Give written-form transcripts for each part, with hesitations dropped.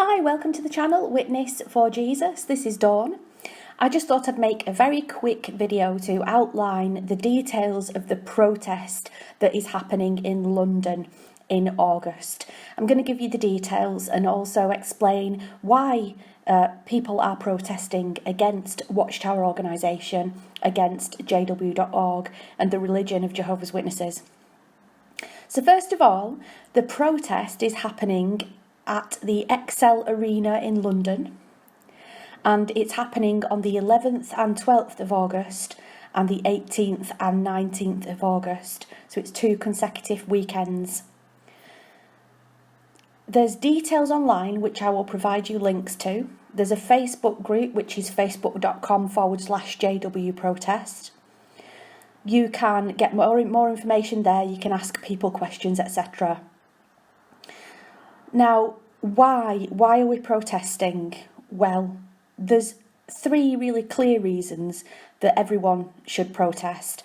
Hi, welcome to the channel, Witness for Jesus. This is Dawn. I just thought I'd make a very quick video to outline the details of the protest that is happening in London in August. I'm going to give you the details and also explain why people are protesting against Watchtower organisation, against JW.org and the religion of Jehovah's Witnesses. So first of all, the protest is happening at the Excel Arena in London, and it's happening on the 11th and 12th of August and the 18th and 19th of August, so it's 2 consecutive weekends. There's details online which I will provide you links to. There's a Facebook group which is facebook.com/JW protest. You can get more information there, you can ask people questions, etc. Now, why are we protesting? Well, there's 3 really clear reasons that everyone should protest.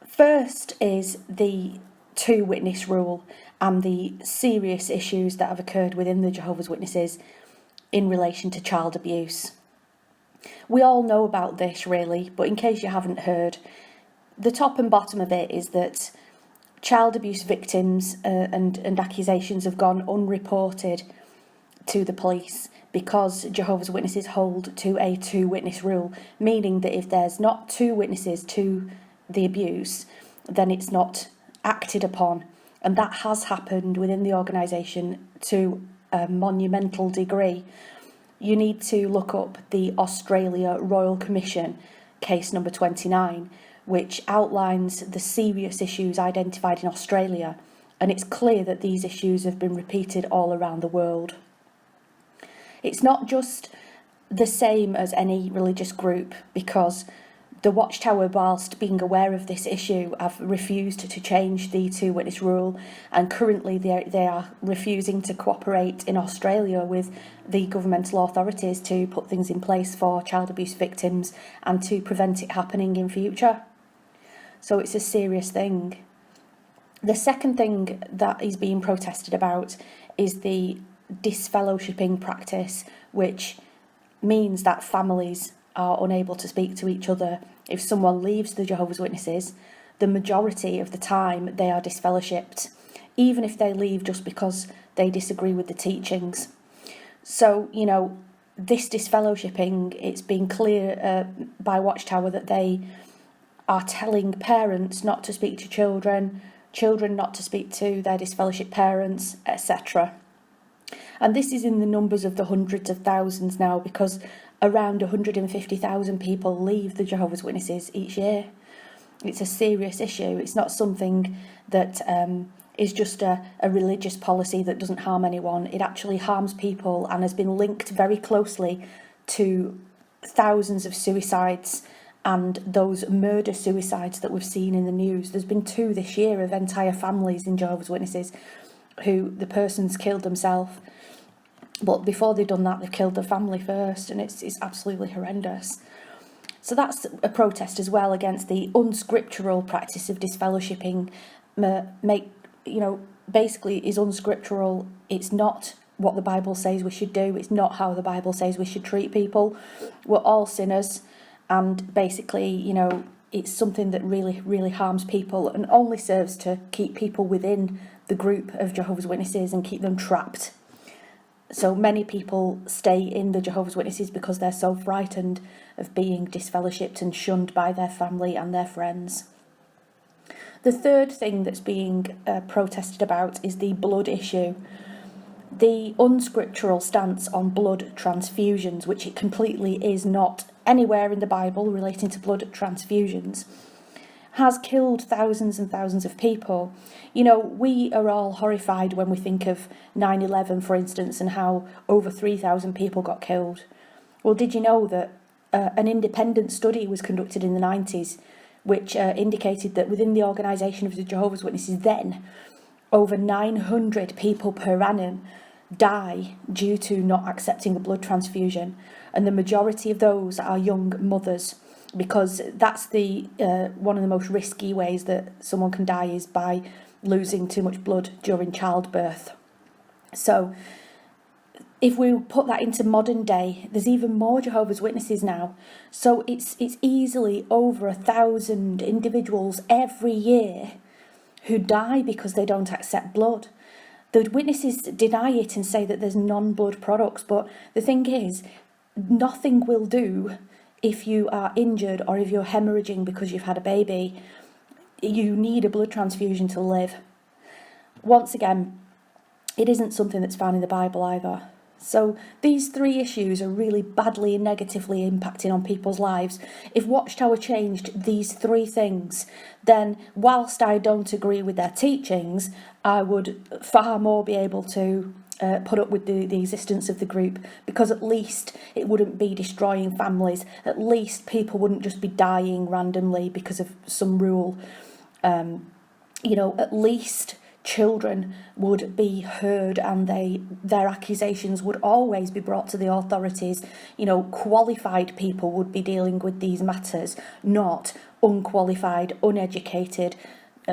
First is the 2-witness rule and the serious issues that have occurred within the Jehovah's Witnesses in relation to child abuse. We all know about this really, but in case you haven't heard, the top and bottom of it is that child abuse victims and accusations have gone unreported to the police because Jehovah's Witnesses hold to a 2-witness rule, meaning that if there's not 2 witnesses to the abuse, then it's not acted upon. And that has happened within the organisation to a monumental degree. You need to look up the Australia Royal Commission, case number 29, which outlines the serious issues identified in Australia, and it's clear that these issues have been repeated all around the world. It's not just the same as any religious group, because the Watchtower, whilst being aware of this issue, have refused to change the 2-witness rule, and currently they are refusing to cooperate in Australia with the governmental authorities to put things in place for child abuse victims and to prevent it happening in future. So it's a serious thing. The second thing that is being protested about is the disfellowshipping practice, which means that families are unable to speak to each other. If someone leaves the Jehovah's Witnesses, the majority of the time they are disfellowshipped, even if they leave just because they disagree with the teachings. So, this disfellowshipping, it's been clear by Watchtower that they are telling parents not to speak to children, children not to speak to their disfellowshipped parents, etc. And this is in the numbers of the hundreds of thousands now, because around 150,000 people leave the Jehovah's Witnesses each year. It's a serious issue. It's not something that is just a religious policy that doesn't harm anyone. It actually harms people and has been linked very closely to thousands of suicides and those murder-suicides that we've seen in the news. There's been 2 this year of entire families in Jehovah's Witnesses who the person's killed themselves. But before they've done that, they've killed their family first, and it's absolutely horrendous. So that's a protest as well against the unscriptural practice of disfellowshipping. Basically is unscriptural. It's not what the Bible says we should do. It's not how the Bible says we should treat people. We're all sinners. And basically, it's something that really, really harms people and only serves to keep people within the group of Jehovah's Witnesses and keep them trapped. So many people stay in the Jehovah's Witnesses because they're so frightened of being disfellowshipped and shunned by their family and their friends. The third thing that's being protested about is the blood issue. The unscriptural stance on blood transfusions, which it completely is not anywhere in the Bible relating to blood transfusions, has killed thousands and thousands of people. We are all horrified when we think of 9/11, for instance, and how over 3,000 people got killed. Well, did you know that an independent study was conducted in the 90s, which indicated that within the organisation of the Jehovah's Witnesses then, over 900 people per annum die due to not accepting a blood transfusion, and the majority of those are young mothers, because that's the one of the most risky ways that someone can die is by losing too much blood during childbirth. So if we put that into modern day, there's even more Jehovah's Witnesses now. So it's easily over 1,000 individuals every year who die because they don't accept blood. The witnesses deny it and say that there's non-blood products, but the thing is, nothing will do if you are injured or if you're hemorrhaging because you've had a baby. You need a blood transfusion to live. Once again, it isn't something that's found in the Bible either. So these three issues are really badly and negatively impacting on people's lives. If Watchtower changed these three things, then whilst I don't agree with their teachings, I would far more be able to put up with the existence of the group, because at least it wouldn't be destroying families. At least people wouldn't just be dying randomly because of some rule. At least children would be heard and their accusations would always be brought to the authorities. Qualified people would be dealing with these matters, not unqualified, uneducated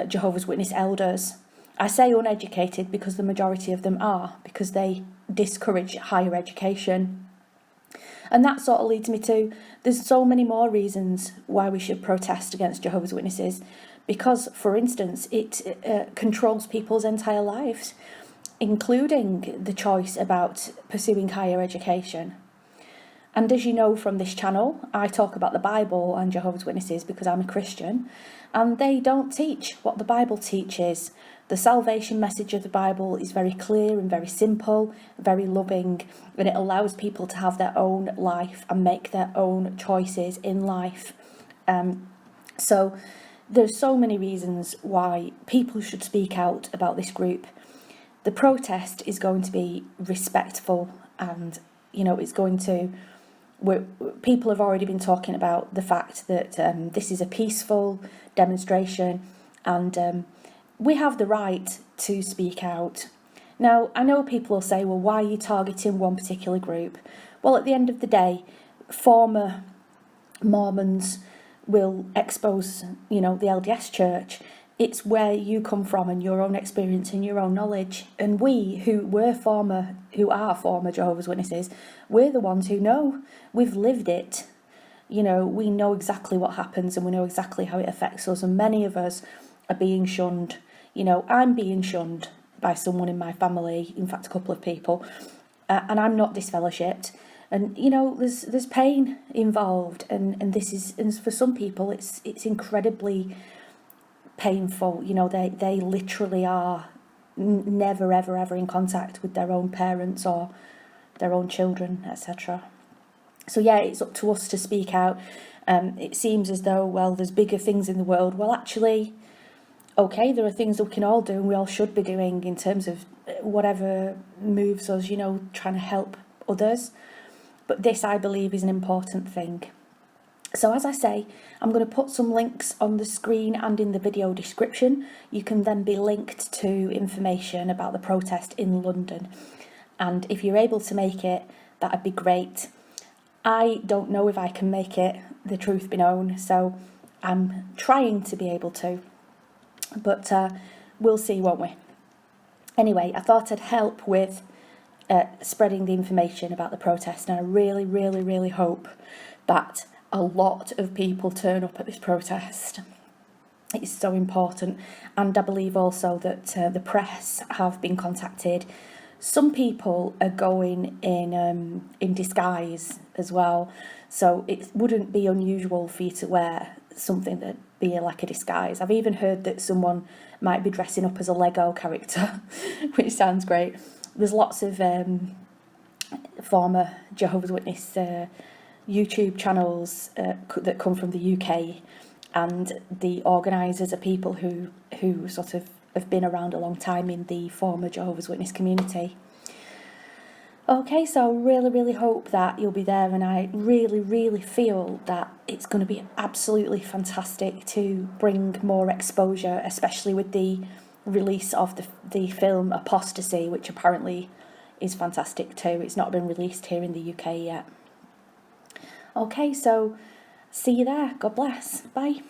Jehovah's Witness elders. I say uneducated because the majority of them are, because they discourage higher education. And that sort of leads me to, there's so many more reasons why we should protest against Jehovah's Witnesses. Because, for instance, it controls people's entire lives, including the choice about pursuing higher education. And as you know from this channel, I talk about the Bible and Jehovah's Witnesses because I'm a Christian, and they don't teach what the Bible teaches. The salvation message of the Bible is very clear and very simple, very loving, and it allows people to have their own life and make their own choices in life. So there's so many reasons why people should speak out about this group. The protest is going to be respectful, and it's going to. People have already been talking about the fact that this is a peaceful demonstration, and we have the right to speak out. Now, I know people will say, well, why are you targeting one particular group? Well, at the end of the day, former Mormons will expose, the LDS Church. It's where you come from and your own experience and your own knowledge. And we who are former Jehovah's Witnesses, we're the ones who know. We've lived it. We know exactly what happens and we know exactly how it affects us. And many of us are being shunned. I'm being shunned by someone in my family, in fact, a couple of people, and I'm not disfellowshipped. And there's pain involved, and this is, and for some people, it's incredibly painful. They literally are never ever in contact with their own parents or their own children, etc. So yeah, it's up to us to speak out. It seems as though, well, there's bigger things in the world. Well, actually, okay, there are things that we can all do and we all should be doing in terms of whatever moves us, trying to help others. But this, I believe, is an important thing. So as I say, I'm going to put some links on the screen and in the video description. You can then be linked to information about the protest in London. And if you're able to make it, that'd be great. I don't know if I can make it, the truth be known, so I'm trying to be able to. But we'll see, won't we? Anyway, I thought I'd help with spreading the information about the protest, and I really, really, really hope that a lot of people turn up at this protest. It's so important, and I believe also that the press have been contacted. Some people are going in disguise as well, so it wouldn't be unusual for you to wear something that be like a disguise. I've even heard that someone might be dressing up as a Lego character, which sounds great. There's lots of former Jehovah's Witness YouTube channels that come from the UK, and the organisers are people who sort of have been around a long time in the former Jehovah's Witness community. Okay, so I really, really hope that you'll be there, and I really, really feel that it's going to be absolutely fantastic to bring more exposure, especially with the release of the film Apostasy, which apparently is fantastic too. It's not been released here in the UK yet. Okay, so see you there. God bless. Bye.